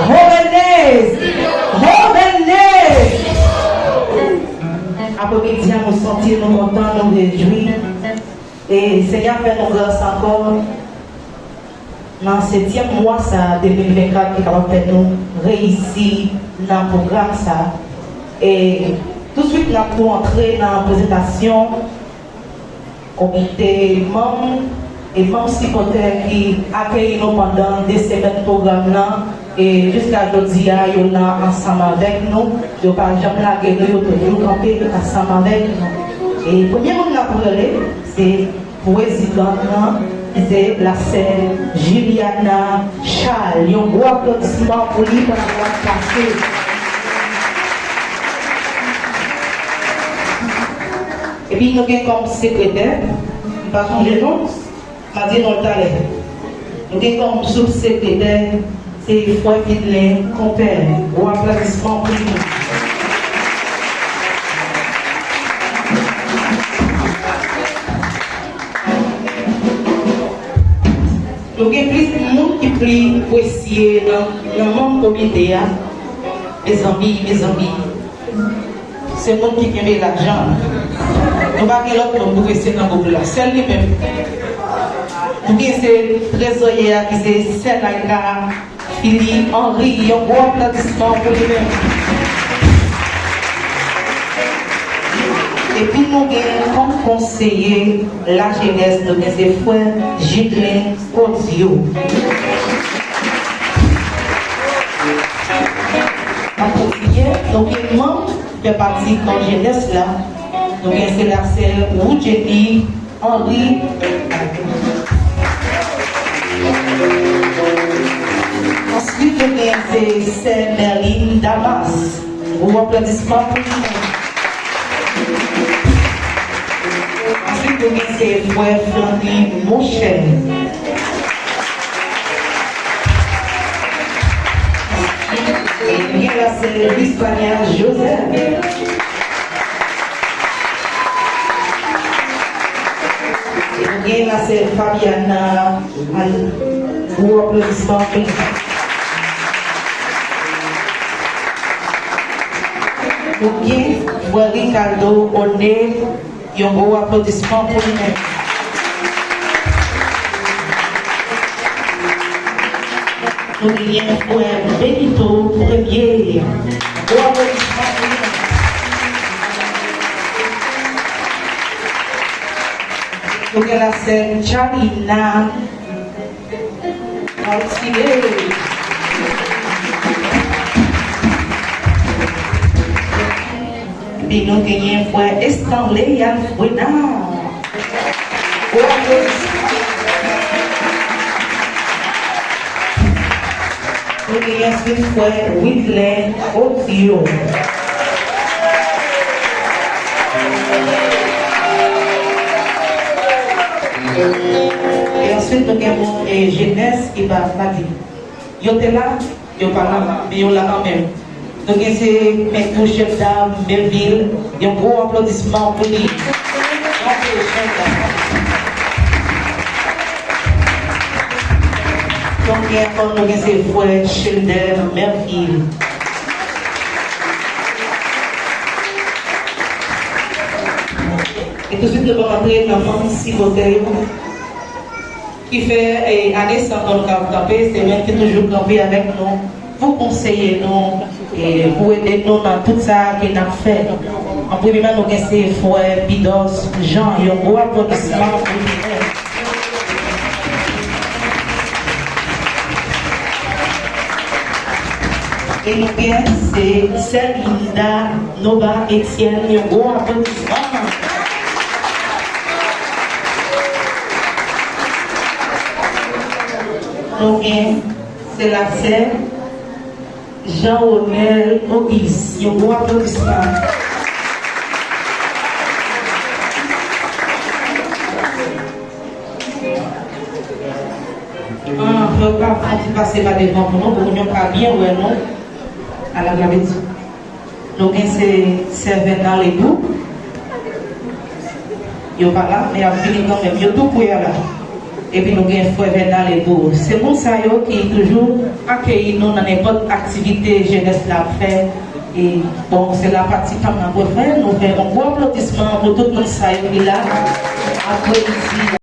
Revenez. Revenez. Après-midi, nous sentir, nous contents, nous réjouir. Et Seigneur fait nos grâces encore. Dans ce 7e mois, ça, 2024, qui va faire nous réussir dans le programme. Ça. Et tout de suite, nous allons entrer dans la présentation. Comité membres et membres supporters qui accueillent nous pendant des semaines de programme là et jusqu'à aujourd'hui ils sont ensemble avec nous, ils n'ont pas jamais lagué nous, ils ont campé ensemble avec nous. Et le premier monde pour aller, c'est le président, c'est la sœur Juliana Charles. Un gros applaudissement pour lui pour avoir passé. Et puis nous avons comme secrétaire, pas changer nom, m'a dit non le talent. Nous avons comme sous-secrétaire, c'est Frère Fidlin Compère. Ou applaudissement pour nous. Nous avons plus de monde qui prie pour essayer dans mon comité. Mes amis. C'est le monde qui gagne l'argent. Nous n'avons pas l'autre pour essayer dans le là. C'est lui-même. Nous avons ces trésoriers qui sont Sénaca, Philippe, Henri, un gros applaudissement pour lui-même. Et puis nous avons comme conseiller la jeunesse de mes frères Gilles Audio. Donc, il manque de partie de la jeunesse là. Donc, c'est la sœur Rougénie, Henri. Ensuite, c'est sœur Merline Damas. Gros applaudissement pour nous. Ensuite, c'est frère Flandry Mouchel. Et bien là, c'est l'Hispania Joseph. Et bien là, c'est Fabiana. Gros applaudissement pour nous. Ou bien, frère Ricardo Oné. Un gros applaudissement pour lui-même. Nous avons frère Benito Premier. Gros applaudissement pour lui-même. Nous avons la sœur Charina. Et nous avons frère Estanley Alfouena. Nous avons ensuite frère Whitley Audio. Et ensuite nous avons jeunesse qui va dire. Ils étaient là, ils sont pas là, mais ils sont là quand même. Donc, c'est M. Chef d'Âme, Melville. Il y a un gros applaudissement pour lui. Donc, il y a encore nous c'est frère Schilder, Melville. Et tout de suite, nous allons entrer dans le monde Siboteil qui fait année sans nous camper, c'est même qui est toujours campé avec nous. Vous conseillez nous et vous aidez nous dans tout ça que nous avons fait. En premier lieu, nous avons ces frères Bidos, Jean, et un gros applaudissement pour lui. Et nous avons c'est Célinda, Nova, Etienne, et un gros applaudissement. Nous avons c'est la sœur Jean-Onel Maurice. Un gros applaudissement. Je ne veux pas passer par devant pour nous, pour nous pas bien, ouais, non, à la gravité. Nous avons ces servants les bouts. Ils ne sont pas là, mais ils ont fini quand même. Ils ont tout pour là. et puis nous avons frère Vendal et Beau. C'est mon ça qui toujours accueille nous dans n'importe activité jeunesse la fait. Et bon, c'est la partie comme nous faisons. Nous faisons un gros applaudissement pour tout le monde qui est là. Après,